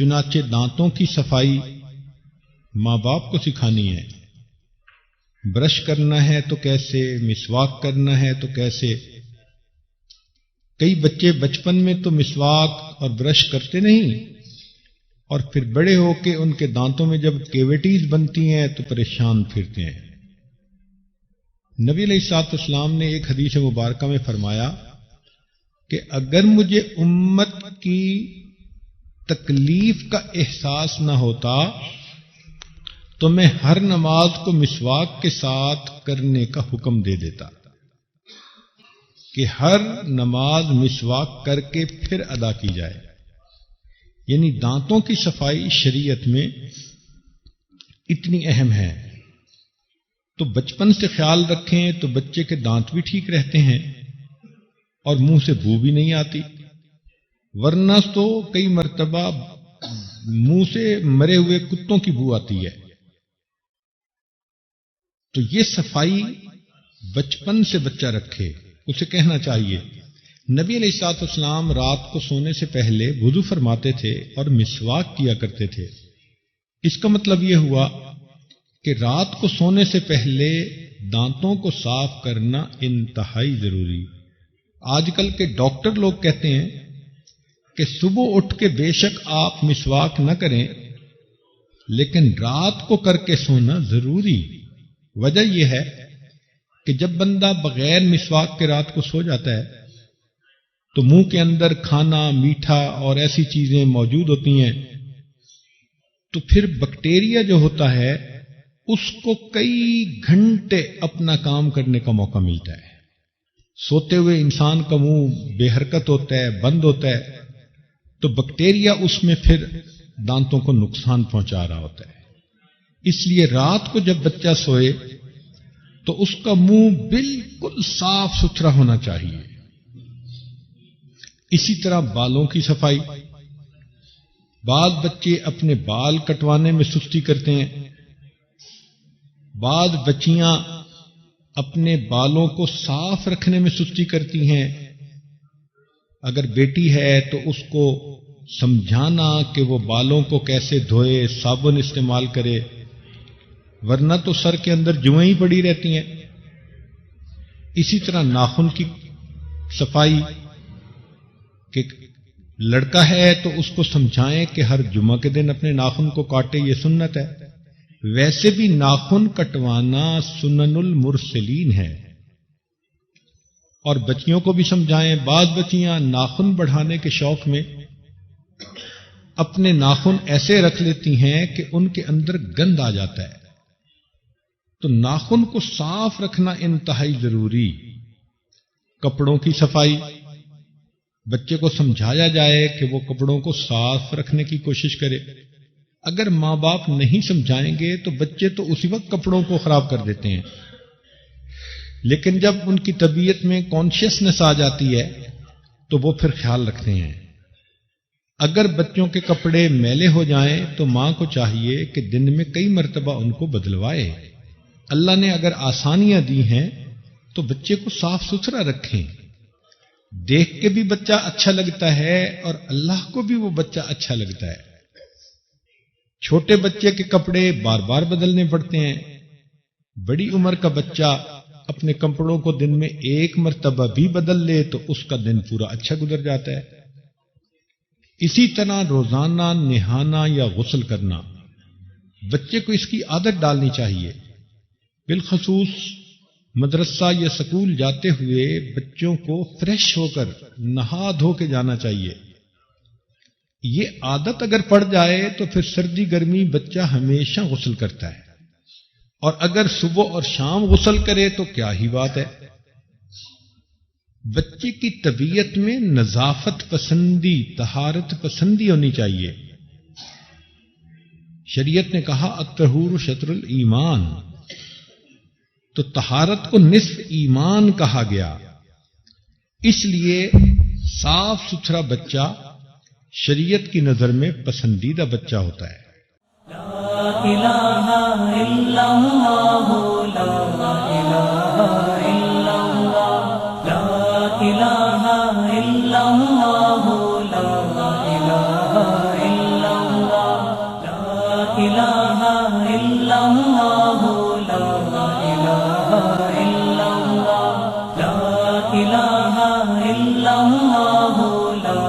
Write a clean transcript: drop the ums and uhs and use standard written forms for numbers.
چنانچہ دانتوں کی صفائی ماں باپ کو سکھانی ہے. برش کرنا ہے تو کیسے، مسواک کرنا ہے تو کیسے. کئی بچے بچپن میں تو مسواک اور برش کرتے نہیں، اور پھر بڑے ہو کے ان کے دانتوں میں جب کیویٹیز بنتی ہیں تو پریشان پھرتے ہیں. نبی علیہ الصلوۃ والسلام نے ایک حدیث مبارکہ میں فرمایا کہ اگر مجھے امت کی تکلیف کا احساس نہ ہوتا تو میں ہر نماز کو مسواک کے ساتھ کرنے کا حکم دے دیتا، کہ ہر نماز مسواک کر کے پھر ادا کی جائے. یعنی دانتوں کی صفائی شریعت میں اتنی اہم ہے. تو بچپن سے خیال رکھیں تو بچے کے دانت بھی ٹھیک رہتے ہیں اور منہ سے بو بھی نہیں آتی، ورنہ تو کئی مرتبہ منہ سے مرے ہوئے کتوں کی بو آتی ہے. تو یہ صفائی بچپن سے بچہ رکھے، اسے کہنا چاہیے. نبی علیہ الصلوۃ والسلام رات کو سونے سے پہلے وضو فرماتے تھے اور مسواک کیا کرتے تھے. اس کا مطلب یہ ہوا کہ رات کو سونے سے پہلے دانتوں کو صاف کرنا انتہائی ضروری. آج کل کے ڈاکٹر لوگ کہتے ہیں کہ صبح اٹھ کے بے شک آپ مسواک نہ کریں، لیکن رات کو کر کے سونا ضروری. وجہ یہ ہے کہ جب بندہ بغیر مسواک کے رات کو سو جاتا ہے تو منہ کے اندر کھانا، میٹھا اور ایسی چیزیں موجود ہوتی ہیں، تو پھر بیکٹیریا جو ہوتا ہے اس کو کئی گھنٹے اپنا کام کرنے کا موقع ملتا ہے. سوتے ہوئے انسان کا منہ بے حرکت ہوتا ہے، بند ہوتا ہے، تو بیکٹیریا اس میں پھر دانتوں کو نقصان پہنچا رہا ہوتا ہے. اس لیے رات کو جب بچہ سوئے تو اس کا منہ بالکل صاف ستھرا ہونا چاہیے. اسی طرح بالوں کی صفائی. بعض بچے اپنے بال کٹوانے میں سستی کرتے ہیں، بعض بچیاں اپنے بالوں کو صاف رکھنے میں سستی کرتی ہیں. اگر بیٹی ہے تو اس کو سمجھانا کہ وہ بالوں کو کیسے دھوئے، صابن استعمال کرے، ورنہ تو سر کے اندر جوئیں ہی پڑی رہتی ہیں. اسی طرح ناخن کی صفائی، کہ لڑکا ہے تو اس کو سمجھائیں کہ ہر جمعہ کے دن اپنے ناخن کو کاٹے، یہ سنت ہے. ویسے بھی ناخن کٹوانا سنن المرسلین ہے. اور بچیوں کو بھی سمجھائیں. بعض بچیاں ناخن بڑھانے کے شوق میں اپنے ناخن ایسے رکھ لیتی ہیں کہ ان کے اندر گند آ جاتا ہے. تو ناخن کو صاف رکھنا انتہائی ضروری. کپڑوں کی صفائی، بچے کو سمجھایا جائے کہ وہ کپڑوں کو صاف رکھنے کی کوشش کرے. اگر ماں باپ نہیں سمجھائیں گے تو بچے تو اسی وقت کپڑوں کو خراب کر دیتے ہیں، لیکن جب ان کی طبیعت میں کانشیسنس آ جاتی ہے تو وہ پھر خیال رکھتے ہیں. اگر بچوں کے کپڑے میلے ہو جائیں تو ماں کو چاہیے کہ دن میں کئی مرتبہ ان کو بدلوائے. اللہ نے اگر آسانیاں دی ہیں تو بچے کو صاف ستھرا رکھیں. دیکھ کے بھی بچہ اچھا لگتا ہے اور اللہ کو بھی وہ بچہ اچھا لگتا ہے. چھوٹے بچے کے کپڑے بار بار بدلنے پڑتے ہیں. بڑی عمر کا بچہ اپنے کپڑوں کو دن میں ایک مرتبہ بھی بدل لے تو اس کا دن پورا اچھا گزر جاتا ہے. اسی طرح روزانہ نہانا یا غسل کرنا، بچے کو اس کی عادت ڈالنی چاہیے. بالخصوص مدرسہ یا سکول جاتے ہوئے بچوں کو فریش ہو کر نہا دھو کے جانا چاہیے. یہ عادت اگر پڑ جائے تو پھر سردی گرمی بچہ ہمیشہ غسل کرتا ہے، اور اگر صبح اور شام غسل کرے تو کیا ہی بات ہے. بچے کی طبیعت میں نظافت پسندی، طہارت پسندی ہونی چاہیے. شریعت نے کہا الطہور شطر الایمان، تو طہارت کو نصف ایمان کہا گیا. اس لیے صاف ستھرا بچہ شریعت کی نظر میں پسندیدہ بچہ ہوتا ہے. لا الہ الا اللہ، لا الہ الا اللہ، لا الہ الا اللہ، لا الہ الا اللہ. إله إلا الله لا إله إلا الله لا إله إلا الله لا